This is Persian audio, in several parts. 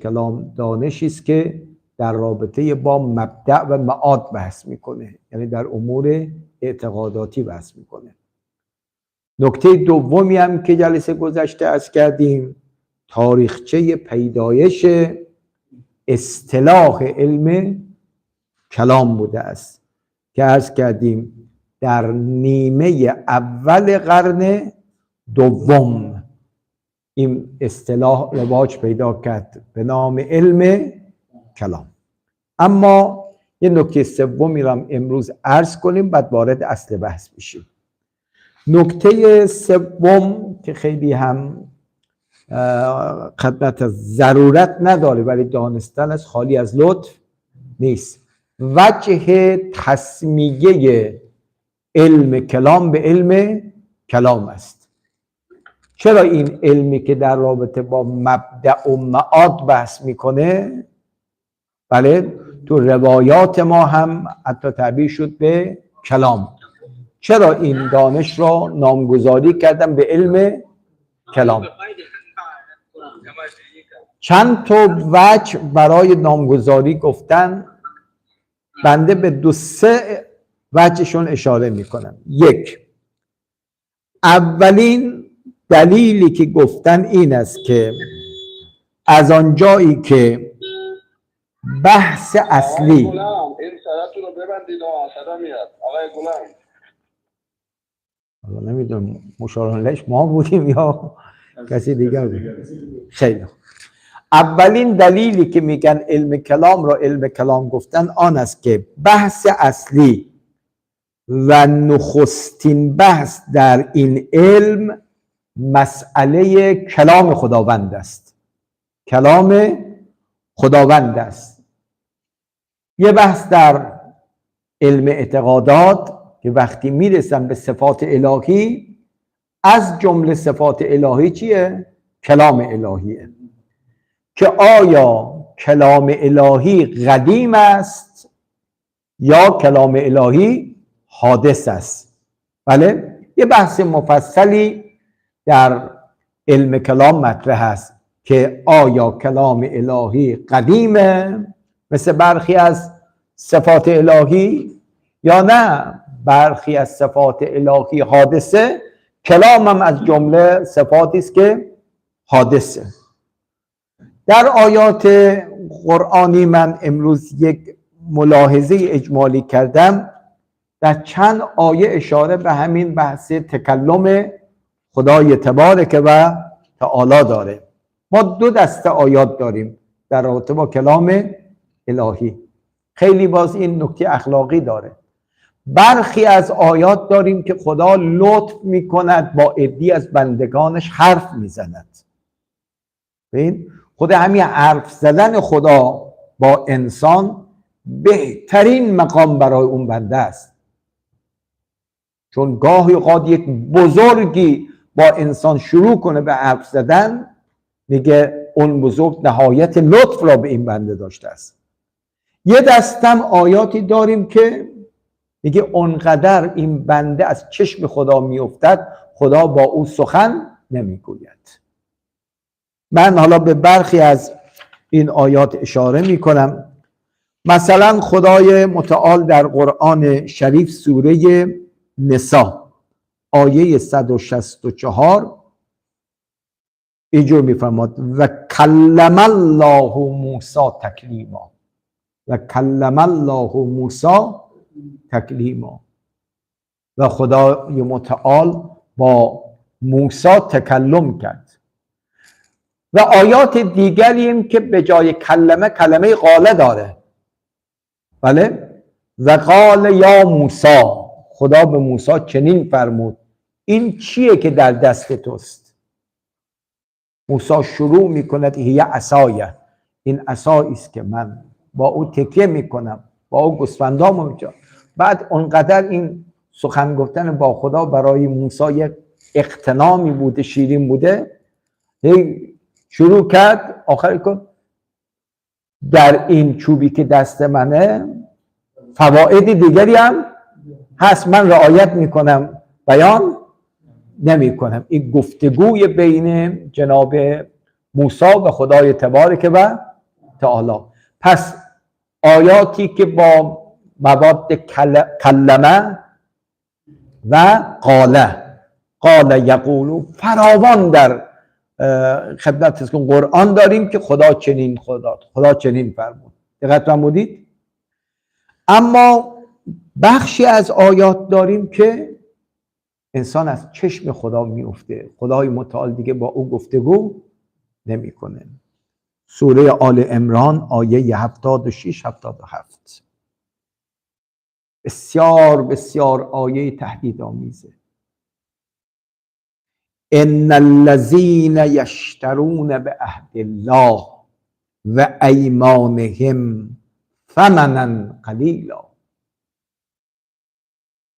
کلام دانشی است که در رابطه با مبدأ و معاد بحث میکنه، یعنی در امور اعتقاداتی بحث میکنه. نکته دومی هم که جلسه گذشته عرض کردیم تاریخچه پیدایش اصطلاح علم کلام بوده است که عرض کردیم در نیمه اول قرن دوم این اصطلاح رواج پیدا کرد به نام علم کلام. اما یه نکته سومی را امروز عرض کنیم بعد وارد اصل بحث بشیم. نکته سوم که خیلی هم خدمت ضرورت نداره ولی دانستن از خالی از لطف نیست، وجه تسمیه علم کلام به علم کلام است. چرا این علمی که در رابطه با مبدأ و معاد بحث میکنه، بله تو روایات ما هم حتی تعبیر شد به کلام، چرا این دانش را نامگذاری کردن به علم کلام؟ چند تا وجه برای نامگذاری گفتن، بنده به 2-3 وجهشون اشاره میکنم. یک، اولین دلیلی که گفتن این است که از آنجایی که بحث اصلی این صداتون رو ببندید صدا میاد. آقای غلام نمیدونم مشارلش ما بودیم یا کسی دیگر بود. خیلی اولین دلیلی که میگن علم کلام را علم کلام گفتن آن است که بحث اصلی و نخستین بحث در این علم مسئله کلام خداوند است. کلام خداوند است. یه بحث در علم اعتقادات که وقتی میرسن به صفات الهی، از جمله صفات الهی چیه؟ کلام الهیه. که آیا کلام الهی قدیم است یا کلام الهی حادث است؟ بله، یه بحث مفصلی در علم کلام مطرح است که آیا کلام الهی قدیمه مثل برخی از صفات الهی یا نه برخی از صفات الهی حادثه. کلام هم از جمله صفاتی است که حادثه. در آیات قرآنی من امروز یک ملاحظه اجمالی کردم، در چند آیه اشاره به همین بحث تکلم خدای تبارک و تعالی داره. ما 2 دسته آیات داریم در رابطه با کلام الهی. خیلی باز این نکته اخلاقی داره. برخی از آیات داریم که خدا لطف میکند با عده‌ای از بندگانش حرف میزند. ببین خود همین حرف زدن خدا با انسان بهترین مقام برای اون بنده است، چون گاهی اوقات یک بزرگی با انسان شروع کنه به حرف زدن، میگه اون بزرگ نهایت لطف را به این بنده داشته است. یه دستم آیاتی داریم که میگه اونقدر این بنده از چشم خدا میافتد خدا با او سخن نمیگوید. من حالا به برخی از این آیات اشاره میکنم. مثلا خدای متعال در قرآن شریف سوره نساء آیه 164 اینجور میفرماد و کلم الله موسی تکلیما. و کلم الله موسی تکلیما. و خدای متعال با موسی تکلم کرد. و آیات دیگری هم که به جای کلمه کلمه قاله داره. بله؟ و قال یا موسی، خدا به موسی چنین فرمود این چیه که در دست توست؟ موسی شروع میکند هی عصایه، این عصایی است که من با او تکیه میکنم، با او گوسفندامو میچرم. بعد اونقدر این سخن گفتن با خدا برای موسی یک اغتنامی بوده، شیرین بوده، هی شروع کرد آخر کن در این چوبی که دست منه فواید دیگری هم هست، من رعایت میکنم بیان نمیکنم. این گفتگوی بین جناب موسی و خدای تبارک و تعالی. پس آیاتی که با مواد کلمه و قال یقولو فراوان در خدمتتون قرآن داریم که خدا چنین فرمود. دقت فرمودید؟ اما بخشی از آیات داریم که انسان از چشم خدا میفته، خدای متعال دیگه با او گفتگو نمیکنه. سوره آل عمران آیه 76-77 بسیار بسیار آیه تهدیدآمیزه. ان الذين یشترون بعهد الله و ایمانهم ثمنا قلیلا،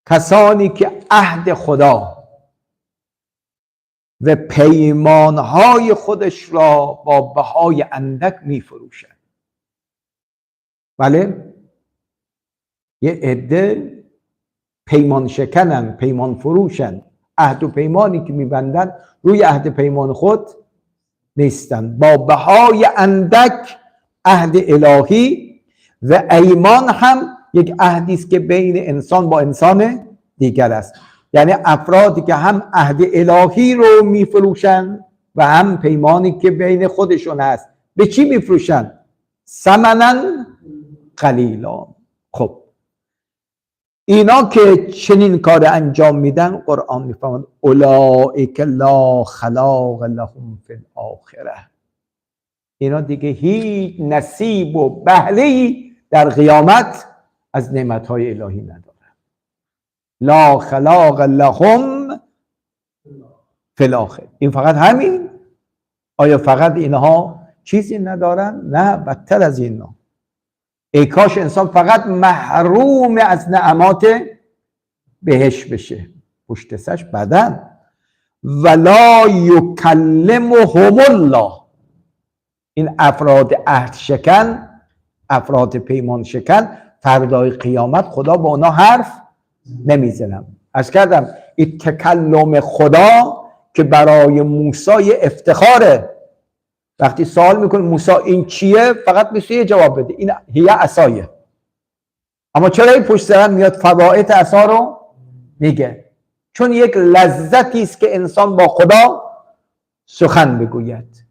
کسانی که عهد خدا و پیمانهای خودش را با بهای اندک میفروشند. بله، یه عده پیمان شکنن، پیمان فروشن، عهد و پیمانی که میبندن روی عهد پیمان خود نیستن، با بهای اندک عهد الهی. و ایمان هم یک عهدی است که بین انسان با انسان دیگر است، یعنی افرادی که هم عهد الهی رو میفروشن و هم پیمانی که بین خودشون هست. به چی میفروشن؟ ثمنا قلیلا. خب اینا که چنین کار انجام میدن، قرآن میفرماید اولئک لا خلاق لهم فی الاخره، اینا دیگه هیچ نصیب و بهره‌ای در قیامت از نعمتهای الهی ندارن. لا خلاق لهم فی الاخره. این فقط همین؟ آیا فقط اینها چیزی ندارن؟ نه، بدتر از اینا. ای کاش انسان فقط محروم از نعمات بهش بشه، پشت سرش بدن. ولا یکلمهم الله، این افراد عهد شکن، افراد پیمان شکن، فردای قیامت خدا با اونا حرف نمیزنم. از کردم این تکلم خدا که برای موسی افتخاره. وقتی سوال میکنه موسی این چیه، فقط میشه یه جواب بده، این هی عصایه. اما چرا این پشت سر میاد فواید عصا رو میگه؟ چون یک لذتی است که انسان با خدا سخن بگوید.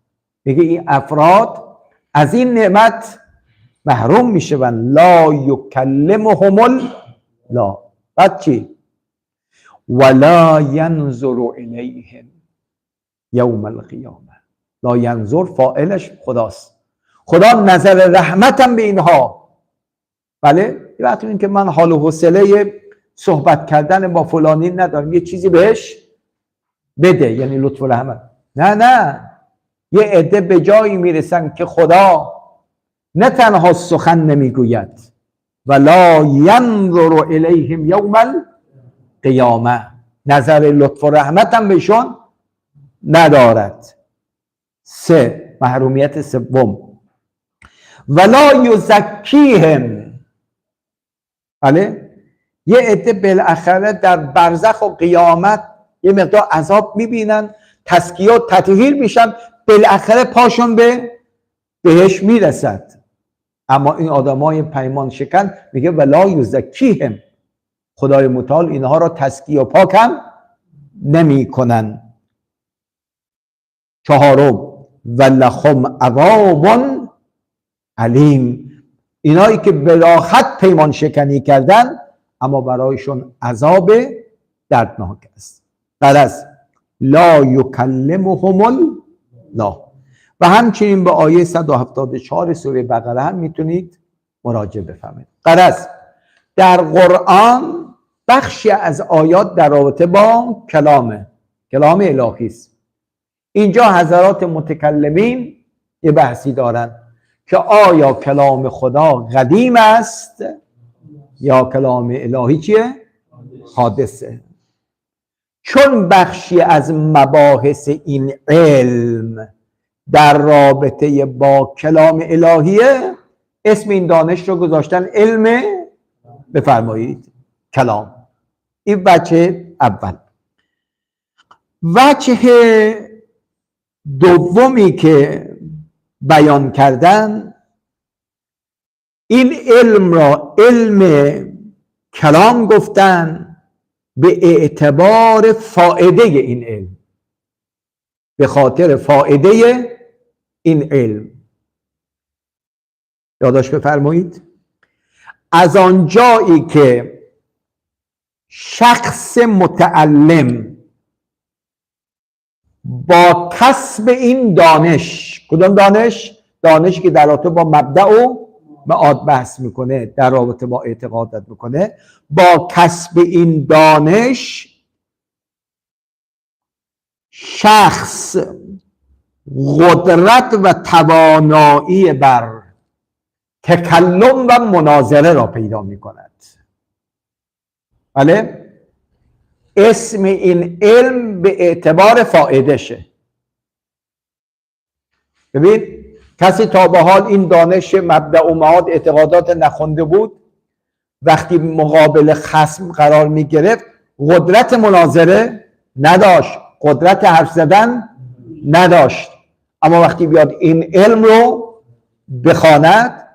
میگه این افراد از این نعمت محروم میشون. لا یکلمهم الله. بعد چی؟ ولا ینظر الیهم یوم القیامه. لا ینظر فاعلش خداست. خدا نظر رحمتم به اینها. بله، یه وقتی این که من حال و حوصله صحبت کردن با فلانی ندارم، یه چیزی بهش بده، یعنی لطف و رحمت. نه، یه عده به جایی میرسن که خدا نه تنها سخن نمیگوید، ولا ینظر الیهم یوم القیامه، نظر لطف و رحمتم بهشون ندارد. 3. محرومیت سوم، ولا یزکیهم. بله، یه عده بالاخره در برزخ و قیامت یه مقدار عذاب میبینن، تزکیه و تطهیر میشن، بالاخره پاشون به بهش میرسد. اما این آدمای پیمان شکن میگه ولا یزکیهم، خدای متعال اینها را تزکیه و پاکم نمی کنن. 4. ولهم عذاب علیم، اینایی که بلاخت پیمان شکنی کردن اما برایشون عذاب دردناک است. غرض لا یکلمهم الله. و همچنین به آیه 174 سوره بقره هم میتونید مراجعه بفرمایید. غرض در قرآن بخشی از آیات در رابطه با کلام الهی است. اینجا حضرات متکلمین یه بحثی دارن که آیا کلام خدا قدیم است یا کلام الهی چیه؟ حادثه. چون بخشی از مباحث این علم در رابطه با کلام الهیه، اسم این دانش رو گذاشتن علم، بفرمایید، کلام. این وجه اول. وجه دومی که بیان کردن این علم را علم کلام گفتن به اعتبار فائده این علم، به خاطر فائده این علم. یادداشت بفرمایید. از آنجایی که شخص متعلم با کسب این دانش، کدام دانش؟ دانشی که در رابطه با مبدأ و معاد بحث میکنه، در رابطه با اعتقادات میکنه، با کسب این دانش شخص قدرت و توانایی بر تکلم و مناظره را پیدا میکند. بله؟ اسم این علم به اعتبار فائدشه. ببین کسی تا به حال این دانش مبدأ و معاد اعتقادات نخونده بود، وقتی مقابل خصم قرار می گرفت قدرت مناظره نداشت، قدرت حرف زدن نداشت. اما وقتی بیاد این علم رو بخواند،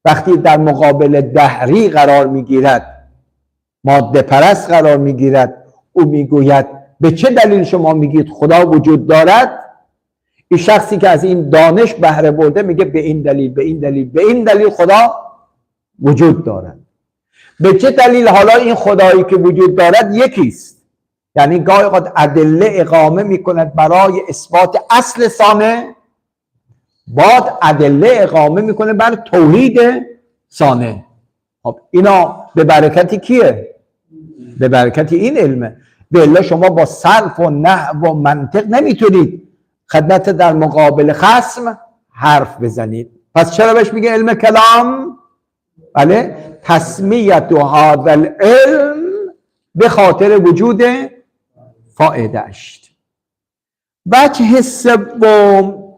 وقتی در مقابل دهری قرار می گیرد، ماده پرست قرار می گیرد، او می گوید به چه دلیل شما میگید خدا وجود دارد؟ این شخصی که از این دانش بهره برده میگه به این دلیل، به این دلیل، به این دلیل خدا وجود دارد. به چه دلیل؟ حالا این خدایی که وجود دارد یکیست. یعنی گاهی اوقات ادله اقامه میکند برای اثبات اصل ثانه، بعد ادله اقامه میکنه بر توحید ثانه. خب اینا به برکتی کیه؟ به برکتی این علمه. به الا شما با صرف و نحو و منطق نمیتونید خدمت در مقابل خصم حرف بزنید. پس چرا بهش میگه علم کلام؟ بله، تسمیت هذا العلم به خاطر وجود فائده است. وجه سوم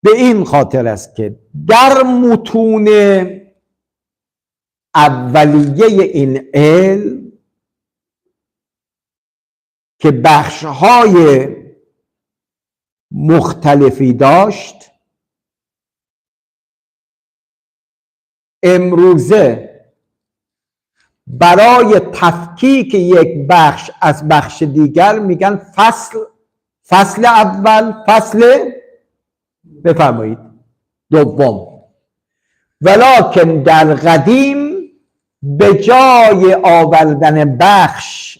به این خاطر است که در متون اولیه این علم که بخش‌های مختلفی داشت، امروزه برای تفکیک یک بخش از بخش دیگر میگن فصل اول، فصل بفرمایید دوم. ولکن در قدیم به جای آوردن بخش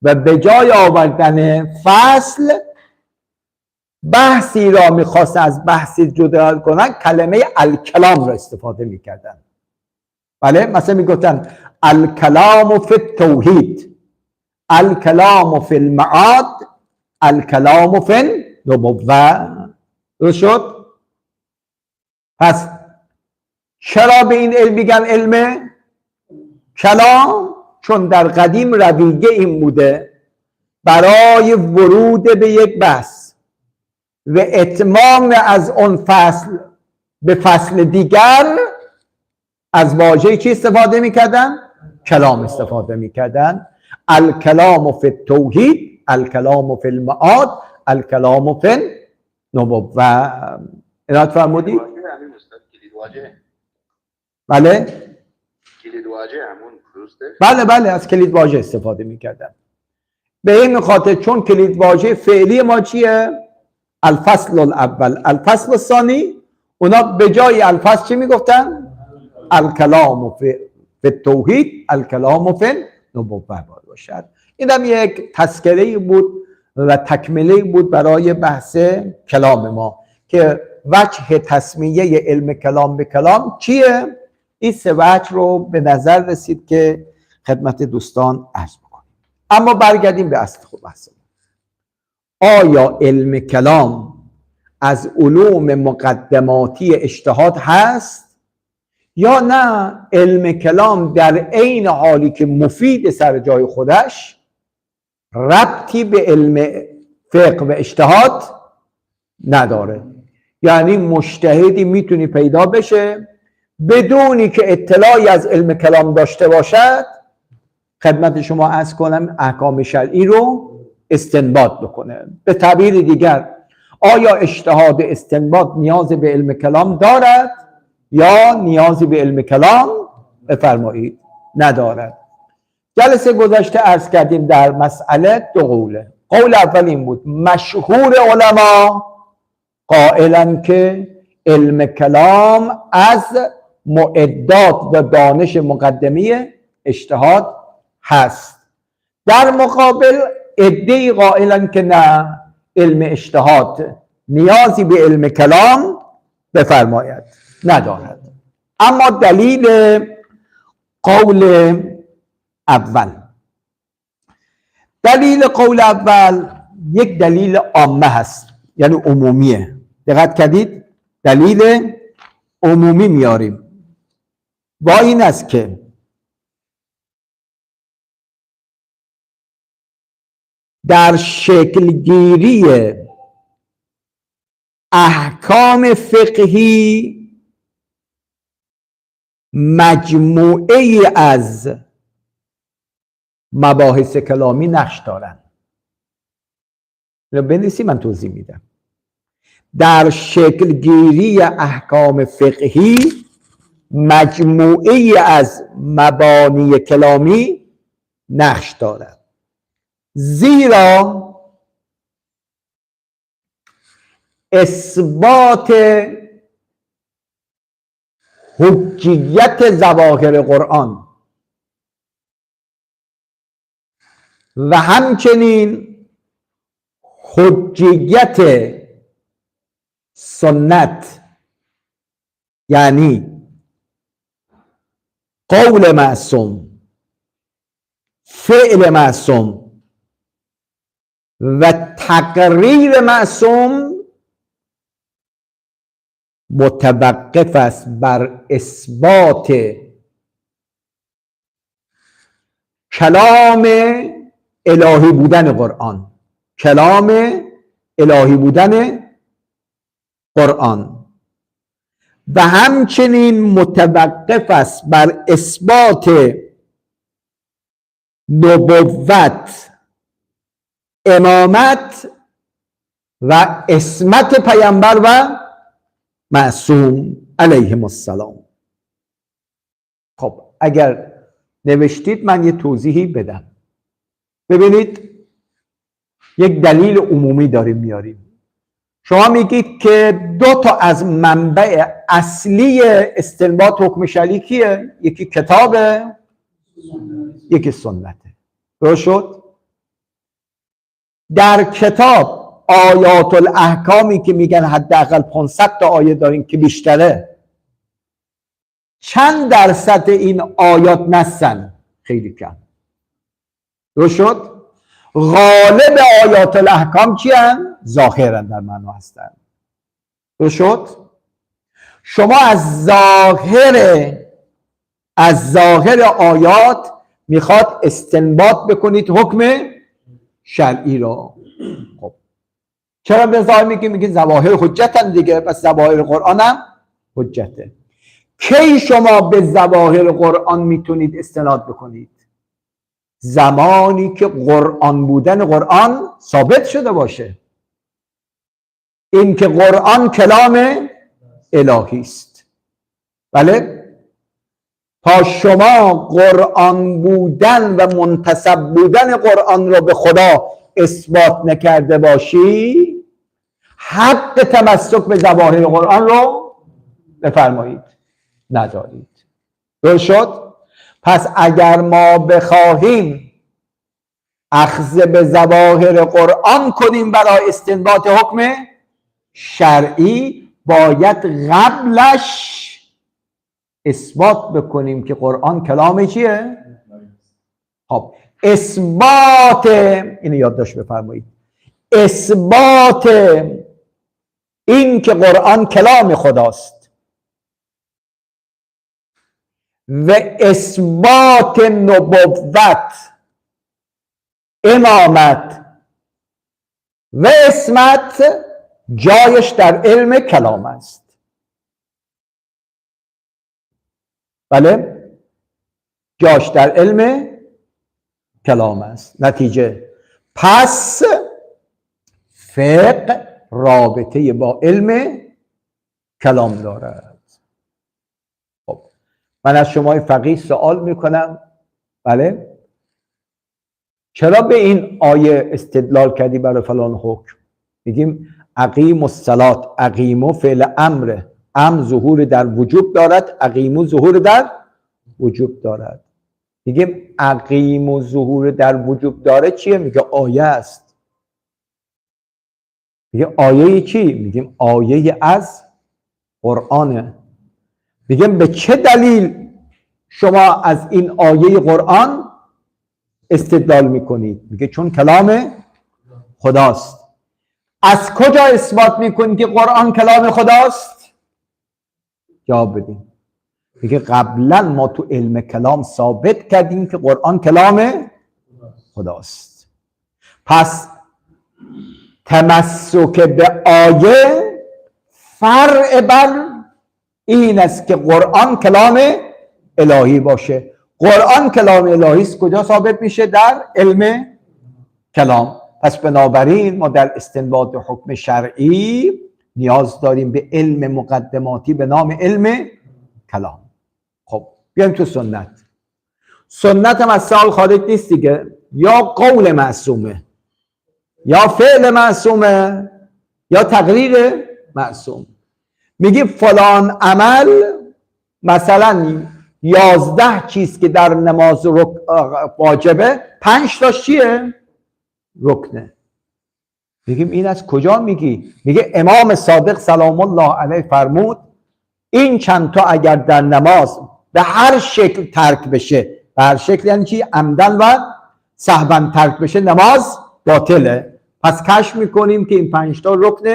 و به جای آوردن فصل، بحثی را میخواست از بحثی جدا کنن، کلمه الکلام را استفاده میکردن. بله، مثلا میگفتن الکلام فی التوحید، الکلام فی المعاد، الکلام فی النبوة. درست شد؟ پس چرا به این علم میگن علم کلام؟ چون در قدیم رویه این بوده برای ورود به یک بحث و اتمام از اون فصل به فصل دیگر از واژه چی استفاده میکردن؟ کلام استفاده میکردن. الکلام فی التوحید، الکلام فی المعاد، الکلام فی النبوة. ارائه فرمودید؟ بله؟ کلید واژه همون درسته؟ بله از کلید واژه استفاده میکردن. به این خاطر چون کلید واژه فعلی ما چیه؟ الفصل الاول، الفصل الثانی. اونا به جای الفصل چی میگفتن؟ الکلام فی التوحید، الکلام فی النبوة باید باشد. این هم یک تذکره بود و تکمله بود برای بحث کلام ما که وجه تسمیه علم کلام به کلام چیه؟ این سه وجه رو به نظر رسید که خدمت دوستان عرض بکنیم. اما برگردیم به اصل خود بحث. آیا علم کلام از علوم مقدماتی اجتهاد هست یا نه علم کلام در عین حالی که مفید سر جای خودش ربطی به علم فقه و اجتهاد نداره؟ یعنی مجتهدی میتونی پیدا بشه بدونی که اطلاعی از علم کلام داشته باشد، خدمت شما عرض کنم احکام شرعی رو استنباط بکنه. به تعبیر دیگر آیا اجتهاد استنباط نیاز به علم کلام دارد یا نیازی به علم کلام بفرمایید ندارد؟ جلسه گذشته عرض کردیم در مسئله دو قوله. قول اول این بود مشهور علما قائلن که علم کلام از معدات و دانش مقدمی اجتهاد هست. در مقابل عده‌ای قائلن که نه، علم اجتهاد نیازی به علم کلام بفرماید ندارد. اما دلیل قول اول، دلیل قول اول یک دلیل عامه هست، یعنی عمومیه. دقت کردید؟ دلیل عمومی میاریم و این است که در شکلگیری احکام فقهی مجموعه از مباحث کلامی نقش دارند. بنویسی من توضیح میدم. در شکلگیری احکام فقهی مجموعه از مبانی کلامی نقش دارد، زیرا اثبات حجیت ظواهر قرآن و همچنین حجیت سنت، یعنی قول معصوم، فعل معصوم و تقریر معصوم، متوقف است بر اثبات کلام الهی بودن قرآن، کلام الهی بودن قرآن و همچنین متوقف است بر اثبات نبوت، امامت و عصمت پیامبر و معصوم علیهم السلام. خب اگر نوشتید من یه توضیحی بدم. ببینید یک دلیل عمومی داریم میاریم. شما میگید که دو تا از منبع اصلی استنباط حکم شرعی کیه؟ یکی کتابه، یکی سنته. درست شد؟ در کتاب آیات الاحکامی که میگن حداقل 500 تا آیه داریم که بیشتره، چند درصد این آیات نصن؟ خیلی کم. درست شد؟ غالب آیات الاحکام چی هستند؟ ظاهرن، در معنا هستند. درست شد؟ شما از ظاهر آیات میخواد استنباط بکنید حکم شرعی را. خب چرا به ظاهر میگه ظواهر حجتن دیگه، پس ظواهر قرآن هم حجته. کی شما به ظواهر قرآن میتونید استناد بکنید؟ زمانی که قرآن بودن قرآن ثابت شده باشه، این که قرآن کلام الهی است. بله؟ تا شما قرآن بودن و منتسب بودن قرآن رو به خدا اثبات نکرده باشی، حق تمسک به ظواهر قرآن رو بفرمایید ندارید. درست شد؟ پس اگر ما بخواهیم اخذ به ظواهر قرآن کنیم برای استنباط حکم شرعی، باید قبلش اثبات بکنیم که قرآن کلام چیه؟ خب اثبات، اینو یادداشت بفرمایید، اثبات این که قرآن کلام خداست و اثبات نبوت، امامت و عصمت جایش در علم کلام است. بله؟ جاش در علم کلام است. نتیجه پس فقه رابطه با علم کلام دارد. خب من از شما فقیه سوال میکنم، بله، چرا به این آیه استدلال کردی برای فلان حکم؟ میگیم اقیم الصلات، اقیمو فعل امره، ظهور در وجوب دارد، اقیمو ظهور در وجوب دارد. میگیم اقیمو ظهور در وجوب داره چیه؟ میگه آیه است. میگه آیه چی؟ میگیم آیه از قرآنه. میگیم به چه دلیل شما از این آیه قرآن استدلال میکنید؟ میگه چون کلام خداست. از کجا اثبات میکنید که قرآن کلام خداست؟ جواب بدیم. میگه قبلا ما تو علم کلام ثابت کردیم که قرآن کلام خداست. پس تمسک به آیه فرع بر این است که قرآن کلام الهی باشه. قرآن کلام الهی است، کجا ثابت میشه؟ در علم کلام. پس بنابراین ما در استنباط حکم شرعی نیاز داریم به علم مقدماتی به نام علم کلام. خب بیایم تو سنت. سنت هم از سوال خارج نیست دیگه، یا قول معصومه، یا فعل معصومه، یا تقریر معصوم. میگی فلان عمل، مثلا 11 چیز که در نماز واجبه، 5 تاش چیه؟ رکنه. میگیم این از کجا میگی؟ میگه امام صادق سلام الله علیه فرمود این چند تا اگر در نماز به هر شکل ترک بشه، به هر شکل یعنی چی؟ عمدن و سهوا ترک بشه، نماز باطله. پس کشف میکنیم که این 5 تا رکن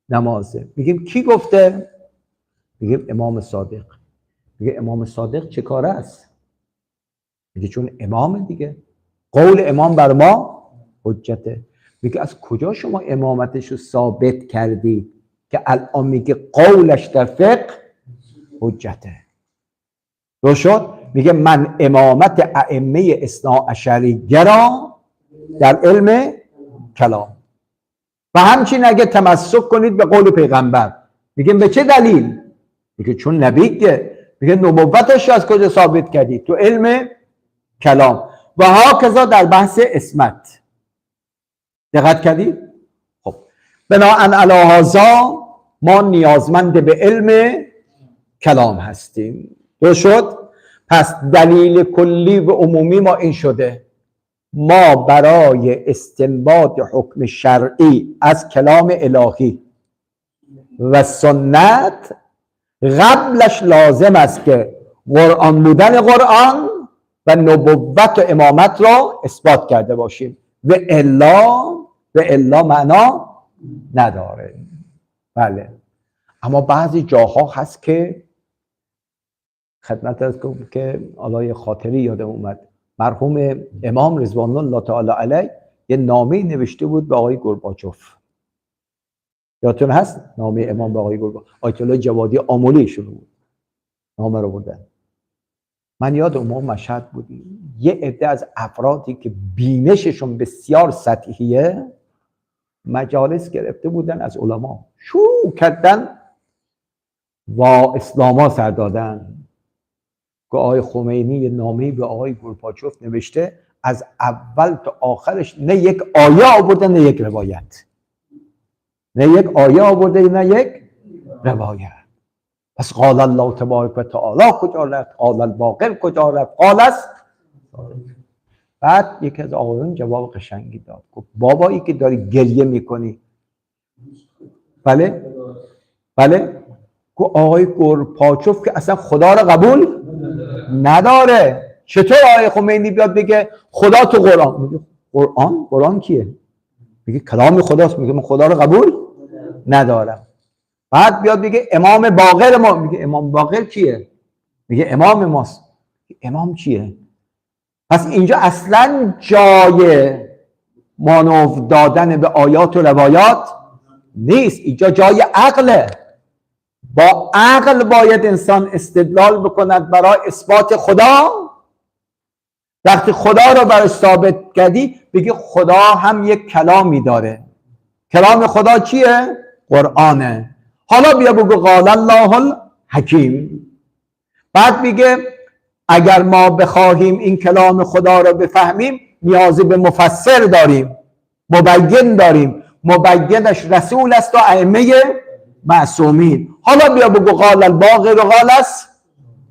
نمازه. میگیم کی گفته؟ میگیم امام صادق. میگه امام صادق چه کاره است؟ میگه چون امام دیگه، قول امام بر ما حجته. میگه از کجا شما امامتش رو ثابت کردی که الان میگه قولش در فقه حجته؟ رو شد؟ میگه من امامت ائمه اثناعشری گرا در علم کلام. و همچین اگه تمسک کنید به قول پیغمبر. میگه به چه دلیل؟ میگه چون نبی که. میگه نبوتش از کجا ثابت کردی؟ تو علم کلام. و هاکذا در بحث اسمت. دقت کردی؟ خب بناهن علی هذا ما نیازمند به علم کلام هستیم. درست شد؟ پس دلیل کلی و عمومی ما این شده، ما برای استنباط حکم شرعی از کلام الهی و سنت قبلش لازم است که قرآن بودن قرآن و نبوت و امامت را اثبات کرده باشیم، و الا معنا نداره. بله، اما بعضی جاها هست که خدمت از که علای خاطری یادم اومد، مرحوم امام رضوان الله تعالی علیه یه نامه نوشته بود به آقای گورباچوف. یادتون هست؟ نامه امام به آقای گورباچوف، آیت الله جوادی آملی شروع بود، نامه رو بردن. من یادم ما مشهد بودیم، یه عده از افرادی که بینششون بسیار سطحیه مجالس گرفته بودن از علما، شروع کردن و اسلاما سر دادن که آقای خمینی یه نامه‌ای به آقای گورباچوف نوشته، از اول تا آخرش نه یک آیه آورده نه یک روایت، نه یک آیه آورده نه یک روایت. پس قال الله تبارک و تعالی کجا رفت؟ قال الباقر کجا رفت؟ قال است. بعد یکی از آقایون جواب قشنگی داد، گفت بابایی که داری گریه میکنی، بله گفت آقای گورباچوف که اصلا خدا را قبول نداره. چطور آقای خمینی بیاد بگه خدا تو قرآن؟ میگه قرآن کیه؟ میگه کلام خداست. میگه من خدا را قبول ندارم. بعد بیاد بگه امام باقر ما، میگه امام باقر کیه؟ میگه امام ماست. امام چیه؟ پس اینجا اصلا جای مانور دادن به آیات و روایات نیست، اینجا جای عقله. با عقل باید انسان استدلال بکند برای اثبات خدا. وقتی خدا رو برای ثابت کردی بگی خدا هم یک کلامی داره کلام خدا چیه؟ قرآنه. حالا بیا بگو قال الله الحکیم. بعد میگه اگر ما بخواهیم این کلام خدا رو بفهمیم نیاز به مفسر داریم، مبین داریم. مبینش رسول است و ائمه معصومین. حالا بیا بگو قال الباقر و قال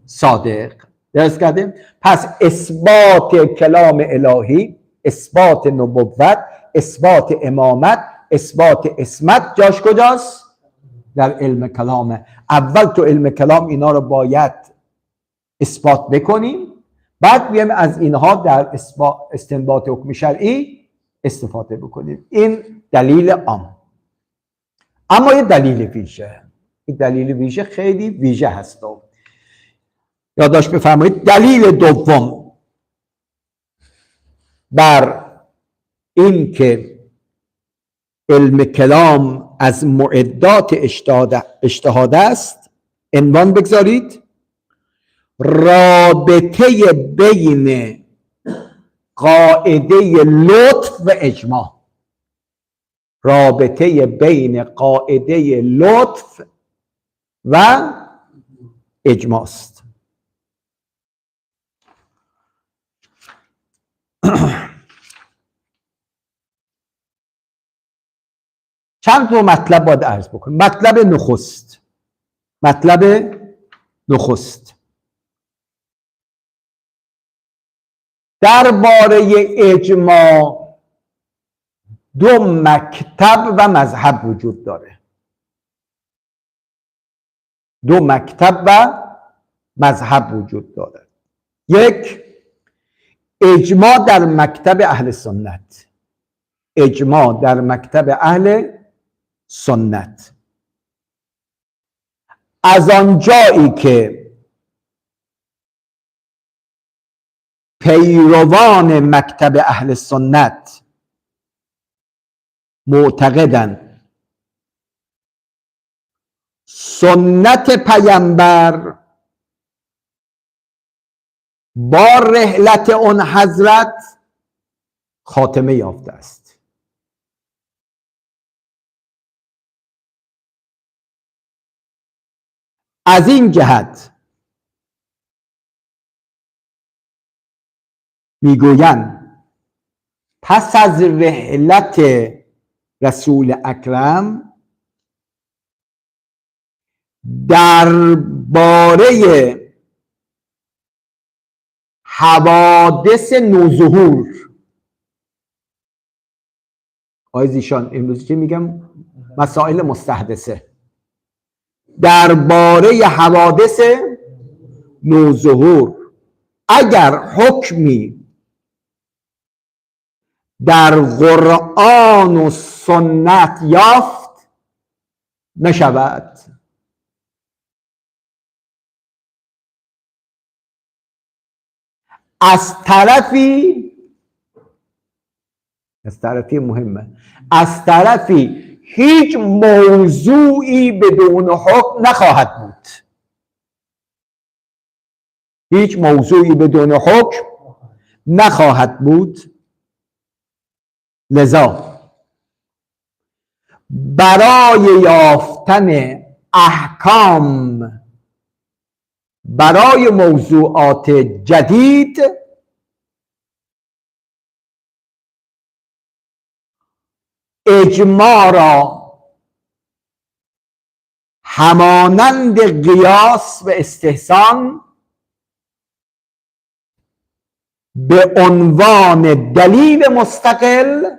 صادق. درست کردیم؟ پس اثبات کلام الهی، اثبات نبوت، اثبات امامت، اثبات اسمت جاش کجاست؟ در علم کلامه. اول تو علم کلام اینا رو باید اثبات بکنیم، بعد بیایم از اینها در استنباط حکم شرعی استفاده بکنیم. این دلیل عام. اما یه دلیل ویژه، این دلیل ویژه خیلی ویژه هست. یادداشت بفرمایید. دلیل دوم بر این که علم کلام از معدات اجتهاد است، عنوان بگذارید رابطه بین قاعده لطف و اجماع. رابطه بین قاعده لطف و اجماع است. چند تا مطلب باید عرض بکنم. مطلب نخست درباره اجماع دو مکتب و مذهب وجود داره. دو مکتب و مذهب وجود داره. یک، اجماع در مکتب اهل سنت. اجماع در مکتب اهل سنت. از آنجایی که پیروان مکتب اهل سنت معتقدند سنت پیامبر با رحلت اون حضرت خاتمه یافته است. از این جهت میگویند پس از رحلت رسول اکرم درباره حوادث نوظهور، آیزیشان امروز چه میگم؟ مسائل مستحدثه. درباره حوادث نوظهور اگر حکمی در قرآن و سنت یافت نشود، از طرفی مهمه، از طرفی هیچ موضوعی بدون حکم نخواهد بود. هیچ موضوعی بدون حکم نخواهد بود. لذا برای یافتن احکام برای موضوعات جدید اجماع را همانند قیاس و استحسان به عنوان دلیل مستقل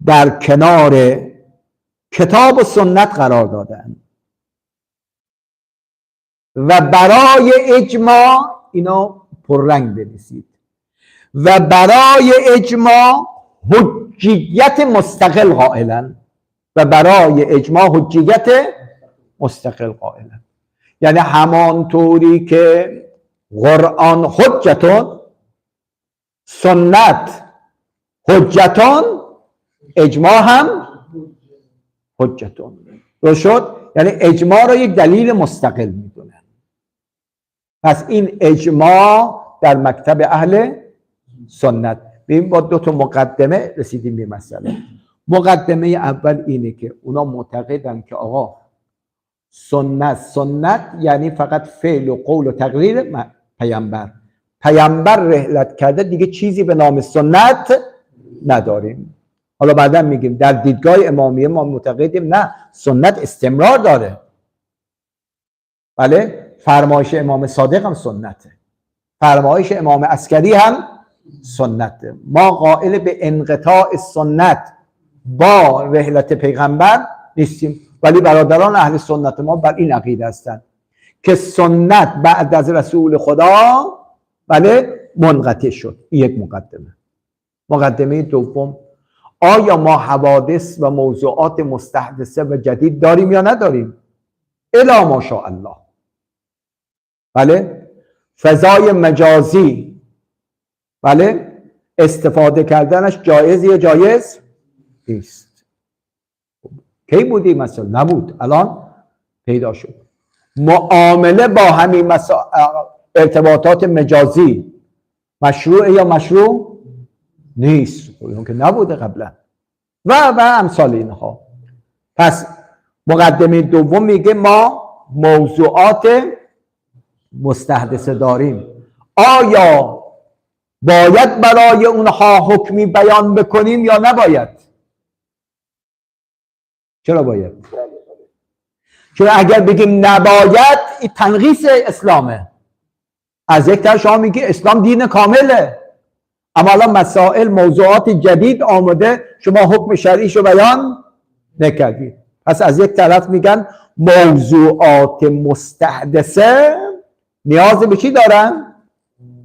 در کنار کتاب و سنت قرار دادند و برای اجماع، اینا پررنگ بنویسید، و برای اجماع حجیت مستقل قائلن. و برای اجماع حجیت مستقل قائلن. یعنی همانطوری که قرآن حجتون، سنت حجتون، اجماع هم حجتون. درست شد؟ یعنی اجماع را یک دلیل مستقل میدونن. پس این اجماع در مکتب اهل سنت. ببین با 2 تا مقدمه رسیدیم به مسئله. مقدمه اول اینه که اونا معتقدن که آقا سنت یعنی فقط فعل و قول و تقریر پیامبر رحلت کرده، دیگه چیزی به نام سنت نداریم. حالا بعدا میگیم در دیدگاه امامیه ما معتقدیم نه، سنت استمرار داره. بله، فرمایش امام صادق هم سنته، فرمایش امام عسکری هم سنته. ما قائل به انقطاع سنت با رحلت پیغمبر نیستیم، ولی برادران اهل سنت ما بر این عقیده هستند که سنت بعد از رسول خدا بله منقطع شد. این یک مقدمه. مقدمه دوم، آیا ما حوادث و موضوعات مستحدثه و جدید داریم یا نداریم؟ الا ماشاءالله. بله، فضای مجازی بله استفاده کردنش جایز یا جایز نیست؟ کی بودی مثلا؟ نبود، الان پیدا شد. معامله با همین ارتباطات مجازی مشروع یا مشروع نیست؟ اون که نبوده قبلا و امثال اینها. پس مقدمه دوم میگه ما موضوعات مستحدثه داریم. آیا باید برای اونها حکمی بیان بکنیم یا نباید؟ چرا باید؟ چون اگر بگیم نباید این تنقیص اسلامه. از یک طرف شما میگی اسلام دین کامله، اما الان مسائل موضوعات جدید آمده شما حکم شرعیشو بیان نکردید. پس از یک طرف میگن موضوعات مستحدثه نیاز به چی دارن؟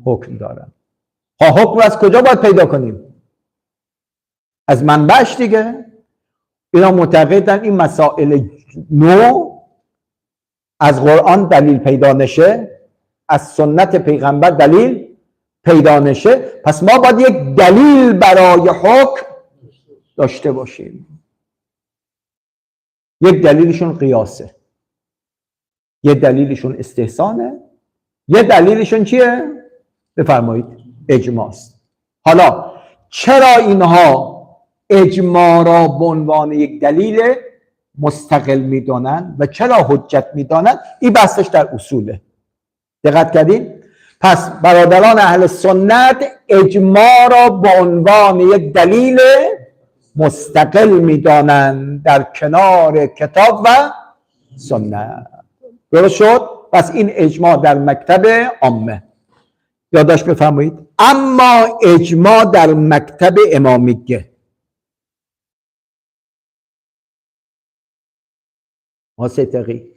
حکم دارن. حکم از کجا باید پیدا کنیم؟ از منبعش دیگه. اینا معتقدن این مسائل نو از قرآن دلیل پیدا نشه، از سنت پیغمبر دلیل پیدا نشه، پس ما باید یک دلیل برای حکم داشته باشیم. یک دلیلشون قیاسه، یک دلیلشون استحسانه، یک دلیلشون چیه؟ بفرمایید اجماعست. حالا چرا اینها اجماع را به عنوان یک دلیل مستقل میدانند و چرا حجت میدانند؟ این بحثش در اصوله. دقت کردین؟ پس برادران اهل سنت اجماع را به عنوان یک دلیل مستقل میدانند در کنار کتاب و سنت. درست شد؟ پس این اجماع در مکتب عامه. یادداشت بفرمایید. اما اجماع در مکتب امامیه، ما ستقی.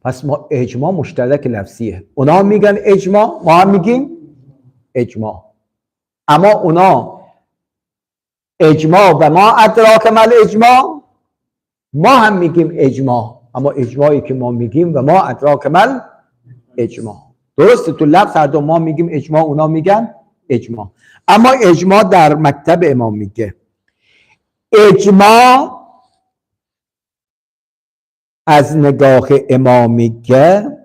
پس ما اجماع مشترک لفظیه. اونا میگن اجماع، ما هم میگیم اجماع. اما اونا اجماع و ما ادراک مل اجماع، ما هم میگیم اجماع، اما اجماعی که ما میگیم و ما ادراک مل اجماع. درسته؟ تو لفظ هر دو ما میگیم اجماع، اونا میگن اجماع. اما اجماع در مکتب امام میگه اجماع از نگاه امامیه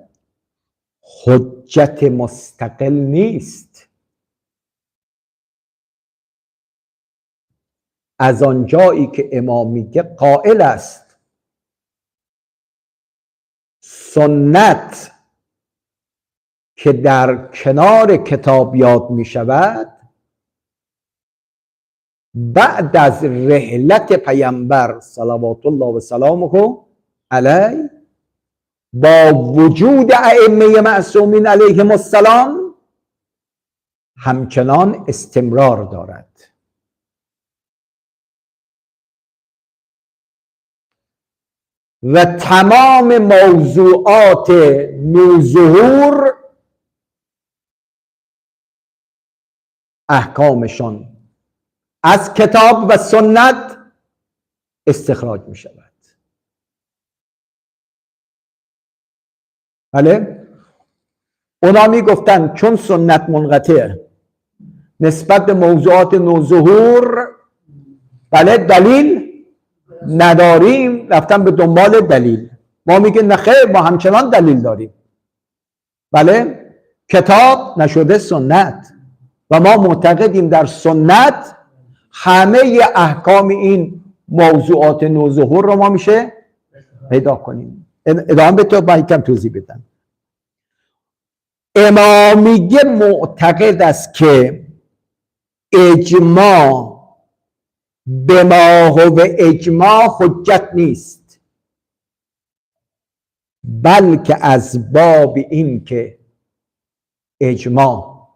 حجت مستقل نیست. از آنجایی که امامیه قائل است سنت که در کنار کتاب یاد می شود بعد از رحلت پیامبر صلوات الله و سلامه علیه با وجود ائمه معصومین علیهم السلام همچنان استمرار دارد. و تمام موضوعات نوظهور احکامشان از کتاب و سنت استخراج می شود. بله؟ اونا می گفتن چون سنت منقطعه نسبت به موضوعات نوظهور بله دلیل نداریم، رفتن به دنبال دلیل. ما میگیم نه خیر، ما همچنان دلیل داریم. بله؟ کتاب نشده سنت. و ما معتقدیم در سنت همه احکام این موضوعات نوظهور رو ما میشه پیدا کنیم. ادامه به تو با یکم توضیح بدم. امامیه معتقد است که اجماع به ما هو اجماع حجت نیست، بلکه از باب این که اجماع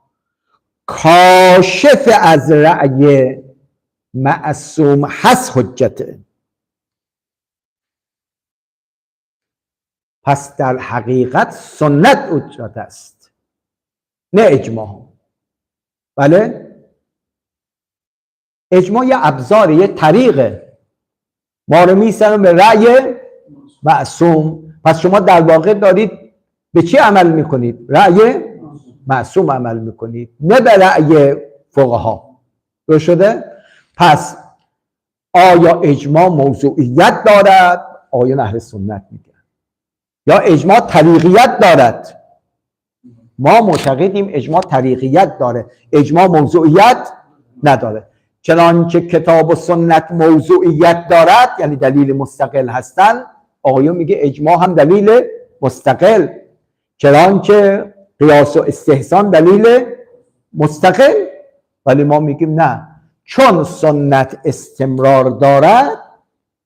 کاشف از رأی معصوم هست حجته. پس در حقیقت سنت حجت است نه اجماع. بله، اجماع یه ابزاره، یه طریقه، ما رو میسنم به رأی معصوم. پس شما در واقع دارید به چی عمل میکنید؟ رأی معصوم عمل میکنید، نه به رأی فقها. درست شده؟ پس آیا اجماع موضوعیت دارد؟ آیا اهل سنت میگن یا اجماع طریقیت دارد؟ ما معتقدیم اجماع طریقیت داره، اجماع موضوعیت نداره. چنانچه کتاب و سنت موضوعیت دارد، یعنی دلیل مستقل هستن، آقایون میگه اجماع هم دلیل مستقل. چنانچه قیاس و استحسان دلیل مستقل، ولی ما میگیم نه، چون سنت استمرار دارد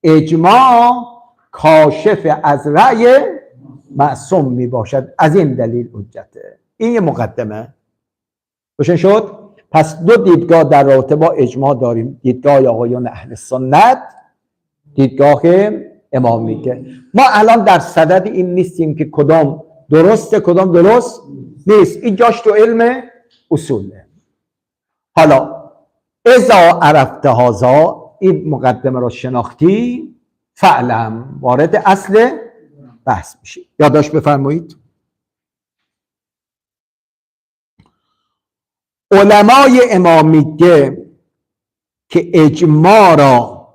اجماع کاشف از رأی معصوم میباشد، از این دلیل حجته. این یه مقدمه روشن شد. پس دو دیدگاه در رابطه با اجماع داریم، دیدگاه آقایان اهل سنت، دیدگاه امامیه. ما الان در صدد این نیستیم که کدام درسته کدام درست نیست، این جاش تو علم اصوله. حالا اذا عرفت هذا، این مقدمه را شناختی، فعلم، وارد اصل بحث میشی. یادداشت بفرمایید. علمای امامیه که اجماع را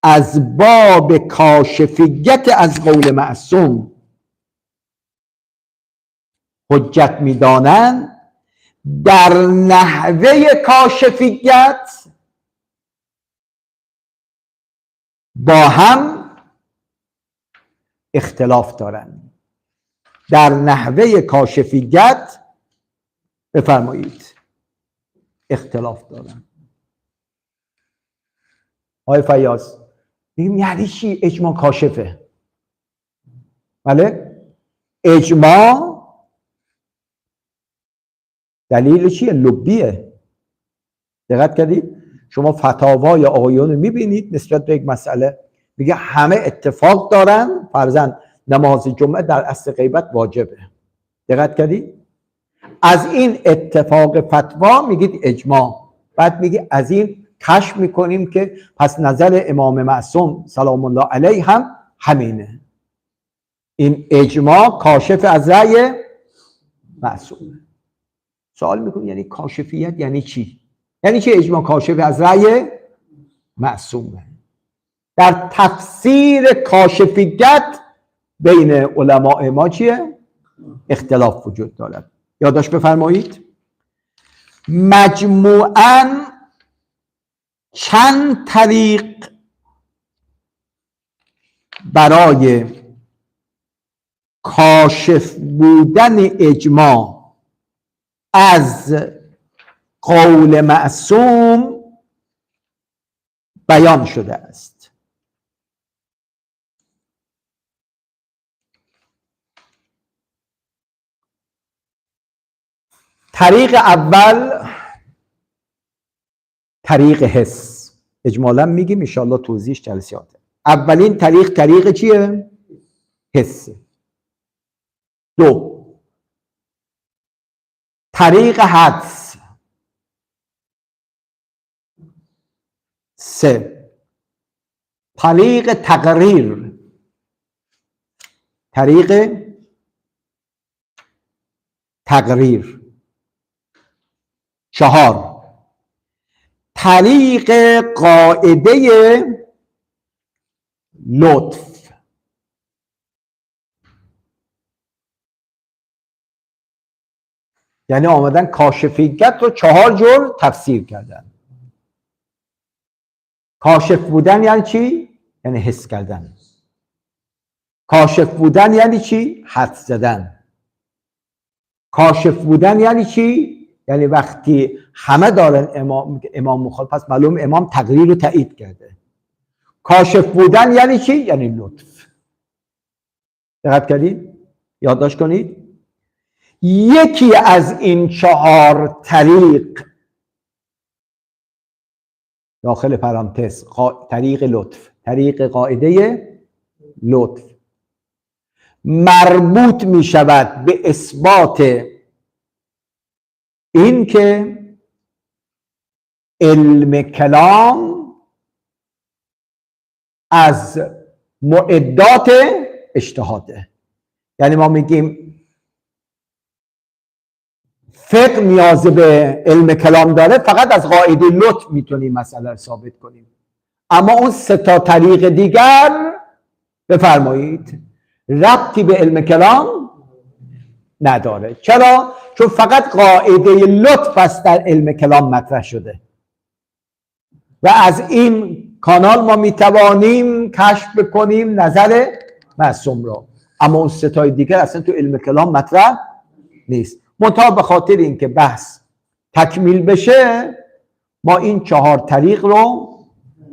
از باب کاشفیت از قول معصوم حجت میدانند، در نحوه کاشفیت با هم اختلاف دارند. در نحوه کاشفیت بفرمایید اختلاف دارند. آقای فیاض میگیم یعنی چی اجماع کاشفه؟ بله، اجماع دلیل چیه؟ لبیه. دقت کردید؟ شما فتاوای آقایون میبینید نسبت به یک مسئله، میگه همه اتفاق دارن فرضاً نماز جمعه در اصل غیبت واجبه. دقت کردید؟ از این اتفاق فتوا میگید اجماع، بعد میگه از این کشف میکنیم که پس نظر امام معصوم سلام الله علیه هم همینه. این اجماع کاشف از رأی معصومه. سوال میکنیم یعنی کاشفیت یعنی چی؟ یعنی چه اجماع کاشف از رأی معصومه؟ در تفسیر کاشفیت بین علماء ما چیه؟ اختلاف وجود دارد. یادداشت بفرمایید. مجموعاً چند طریق برای کاشف بودن اجماع از قول معصوم بیان شده است. طریق اول طریق حس، اجمالا میگیم ان شاء الله توضیحش جلساته. اولین طریق چیه؟ حس. دو، طریق حدس. سه، طریق تقریر. طریق تقریر. چهار، طریق قاعده لطف. یعنی آمدن کاشفیت رو 4 جور تفسیر کردن. کاشف بودن یعنی چی؟ یعنی حس کردن. کاشف بودن یعنی چی؟ حدس زدن. کاشف بودن یعنی چی؟ یعنی وقتی همه دارن امام مخالف، پس معلوم امام تقریر رو تایید کرده. کاشف بودن یعنی چی؟ یعنی لطف. دقت کردید؟ یادداشت کنید. یکی از این 4 طریق داخل پرانتز طریق لطف، طریق قاعده لطف مربوط می شود به اثبات این که علم کلام از معدات اجتهاده. یعنی ما میگیم فقه نیاز به علم کلام داره، فقط از قاعده لطف میتونیم مسئله رو ثابت کنیم. اما اون 3 طریق دیگر بفرمایید ربطی به علم کلام نداره. چرا؟ چون فقط قاعده لطف است در علم کلام مطرح شده و از این کانال ما میتوانیم کشف بکنیم نظر معصوم را. اما اون 3 دیگر اصلا تو علم کلام مطرح نیست. منتها به خاطر اینکه بحث تکمیل بشه ما این 4 طریق رو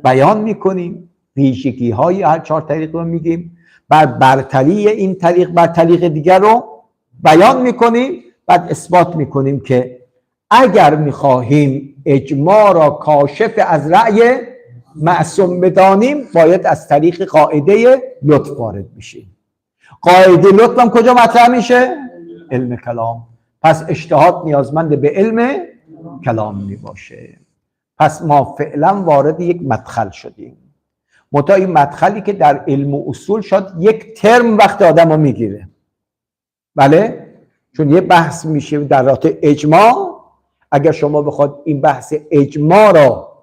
بیان میکنیم، ویژگی های هر 4 طریق رو میگیم، بعد برتری این طریق بر طریق دیگر رو بیان میکنیم، بعد اثبات میکنیم که اگر میخواهیم اجماع را کاشف از رأی معصوم بدانیم باید از طریق قاعده لطف وارد بشیم. قاعده لطف هم کجا مطرح میشه؟ علم کلام. پس اجتهاد نیازمند به علم کلام میباشه. پس ما فعلا وارد یک مدخل شدیم. منتها این مدخلی که در علم و اصول شد یک ترم وقت آدم رو میگیره. بله؟ چون یه بحث میشه در رابطه اجماع. اگر شما بخواد این بحث اجماع را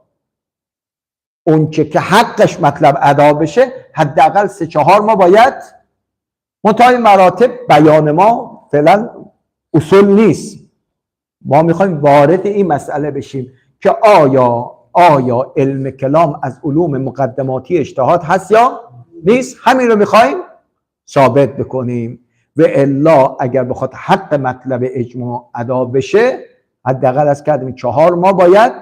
اونچه که حقش مطلب ادا بشه حداقل 3-4 ماه باید. منتها این مراتب بیان ما فعلا اصول نیست. ما میخوایم وارد این مسئله بشیم که آیا علم کلام از علوم مقدماتی اجتهاد هست یا نیست. همین رو میخوایم ثابت بکنیم و الا اگر بخواد حق مطلب اجماع ادا بشه حداقل از کردیم 4 ماه باید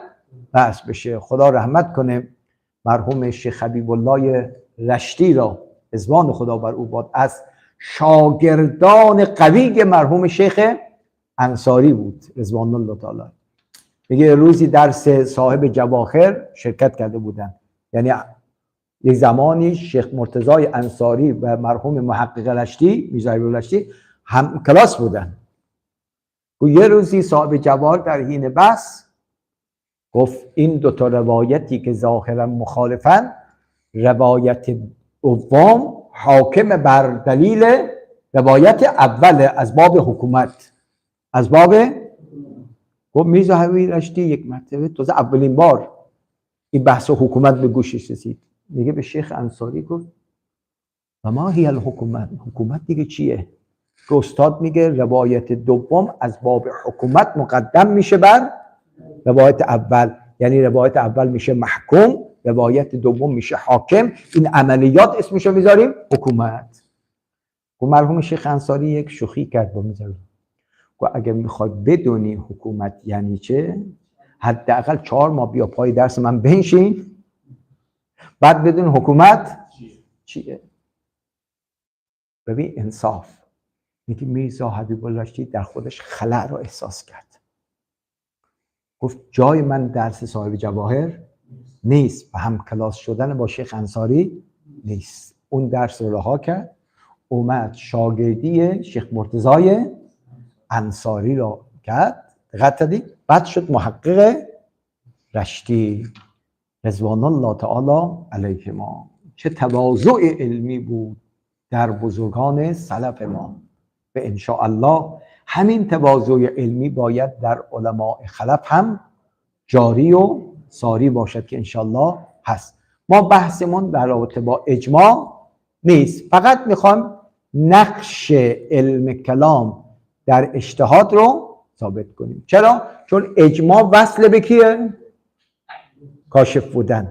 بحث بشه. خدا رحمت کنه مرحوم شیخ حبیب الله رشتی را، رضوان خدا بر او باد، از شاگردان قوی مرحوم شیخ انصاری بود رضوان الله تعالی. میگه روزی درس صاحب جواهر شرکت کرده بودن. یعنی یک زمانی شیخ مرتضی انصاری و مرحوم محقق رشتی میرزا رشتی هم کلاس بودن. و یه روزی صاحب جواهر در حین بحث گفت این 2 روایتی که ظاهرا مخالفن، روایت دوم حاکم بر دلیل روایت اول از باب حکومت. از باب گفت میرزا حبیب رشتی یک مرتبه تازه اولین بار این بحث حکومت به گوشش رسید. میگه به شیخ انصاری گفت و ما هی الحکومت، حکومت دیگه چیه؟ که استاد میگه روایت دوم از باب حکومت مقدم میشه بر روایت اول. یعنی روایت اول میشه محکوم، روایت دوم میشه حاکم. این عملیات اسمشو میذاریم حکومت. و مرحوم شیخ انصاری یک شوخی کرد با میذاریم و اگر میخواد بدونی حکومت یعنی چه حداقل 4 ماه بیا پای درس من بنشین بعد بدون حکومت چیه. ببین انصاف. میگه میرزا حبیب الله رشتی در خودش خلأ رو احساس کرد. گفت جای من درس صاحب جواهر نیست و هم کلاس شدن با شیخ انصاری نیست. اون درس رو رها کرد، اومد شاگردی شیخ مرتضی انصاری رو کرد. دقت کردید؟ بعد شد محقق رشتی رضوان الله تعالی علیهما. چه تواضع علمی بود در بزرگان سلف ما. و ان شاء الله همین تواضع علمی باید در علماء خلف هم جاری و ساری باشد که ان شاء الله هست. ما بحثمون در رابطه با اجماع نیست، فقط میخوام نقش علم کلام در اجتهاد رو ثابت کنیم. چرا؟ چون اجماع وصل به کیه؟ کاشف بودن.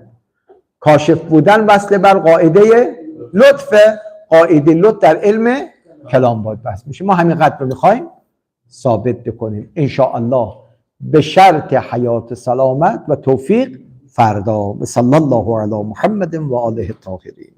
کاشف بودن وصل بر قاعده لطفه. قاعده لطف در علم کلام باید بحث میشه. ما همین قدر رو میخوایم ثابت بکنیم ان شاء الله، به شرط حیات سلامت و توفیق فردا. صلی الله علی محمد و آله الطاهرین.